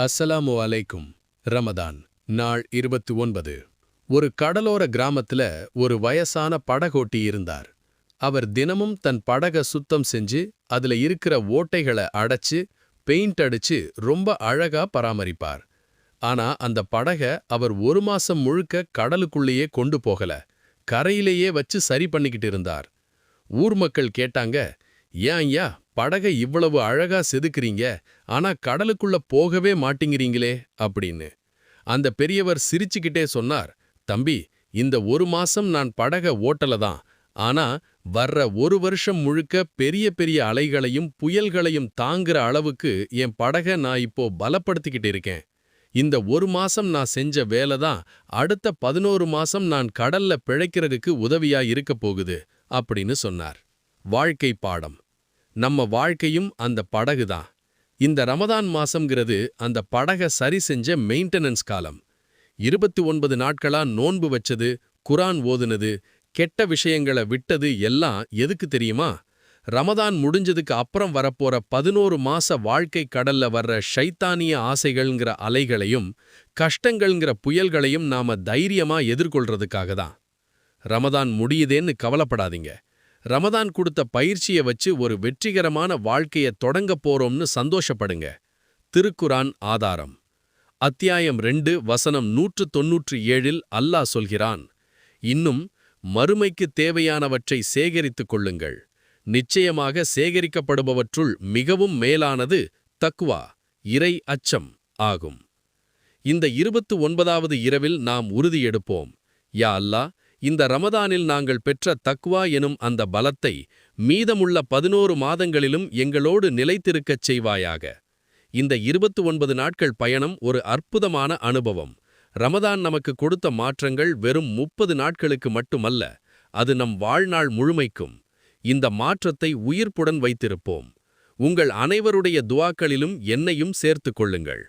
அஸ்ஸலாமு அலைக்கும். ரமதான் நாள் 29. ஒரு கடலோர கிராமத்துல ஒரு வயசான படகோட்டி இருந்தார். அவர் தினமும் தன் படக சுத்தம் செஞ்சு அதுல இருக்கிற ஓட்டைகளை அடைச்சு பெயிண்ட் அடிச்சு ரொம்ப அழகா பராமரிப்பார். ஆனா அந்த படக அவர் ஒரு மாசம் முழுக்க கடலுக்குள்ளேயே கொண்டு போகல, கரையிலேயே வச்சு சரி பண்ணிக்கிட்டு இருந்தார். ஊர் மக்கள் கேட்டாங்க, ஏன் ஐயா படகை இவ்வளவு அழகா செதுக்குறீங்க, ஆனா கடலுக்குள்ள போகவே மாட்டேங்கிறீங்களே அப்படின்னு. அந்த பெரியவர் சிரிச்சுக்கிட்டே சொன்னார், தம்பி, இந்த ஒரு மாசம் நான் படக ஓட்டல தான், ஆனா வர்ற ஒரு வருஷம் முழுக்க பெரிய பெரிய அலைகளையும் புயல்களையும் தாங்குற அளவுக்கு என் படக நான் இப்போ பலப்படுத்திக்கிட்டு இருக்கேன். இந்த ஒரு மாசம் நான் செஞ்ச வேலை தான் அடுத்த 11 மாசம் நான் கடல்ல பிழைக்கிறதுக்கு உதவியா இருக்க போகுது அப்படின்னு சொன்னார். வாழ்க்கை பாடம். நம்ம வாழ்க்கையும் அந்த படகு தான். இந்த ரமதான் மாசம்ங்கிறது அந்த படக சரி செஞ்ச மெயின்டெனன்ஸ் காலம். 29 நாட்களா நோன்பு வச்சது, குரான் ஓதுனது, கெட்ட விஷயங்களை விட்டது எல்லாம் எதுக்கு தெரியுமா? ரமதான் முடிஞ்சதுக்கு அப்புறம் வரப்போற 11 மாச வாழ்க்கை கடல்ல வர்ற ஷைத்தானிய ஆசைகள்ங்கிற அலைகளையும் கஷ்டங்கள்ங்கிற புயல்களையும் நாம தைரியமா எதிர்கொள்றதுக்காக தான். ரமதான் முடியுதேன்னு கவலைப்படாதீங்க. ரமதான் கொடுத்த பயிற்சியை வச்சு ஒரு வெற்றிகரமான வாழ்க்கைய தொடங்க போறோம்னு சந்தோஷப்படுங்க. திருக்குரான் ஆதாரம். அத்தியாயம் 2 வசனம் 197 அல்லாஹ் சொல்கிறான், இன்னும் மறுமைக்கு தேவையானவற்றை சேகரித்துக் கொள்ளுங்கள். நிச்சயமாக சேகரிக்கப்படுபவற்றுள் மிகவும் மேலானது தக்வா, இறை அச்சம் ஆகும். இந்த 29வது இரவில் நாம் உறுதியெடுப்போம், யா அல்லாஹ், இந்த ரமதானில் நாங்கள் பெற்ற தக்வா எனும் அந்த பலத்தை மீதமுள்ள 11 மாதங்களிலும் எங்களோடு நிலைத்திருக்கச் செய்வாயாக. இந்த 29 நாட்கள் பயணம் ஒரு அற்புதமான அனுபவம். ரமதான் நமக்கு கொடுத்த மாற்றங்கள் வெறும் 30 நாட்களுக்கு மட்டுமல்ல, அது நம் வாழ்நாள் முழுமைக்கும். இந்த மாற்றத்தை உயிர்ப்புடன் வைத்திருப்போம். உங்கள் அனைவருடைய துஆக்களிலும் என்னையும் சேர்த்துக் கொள்ளுங்கள்.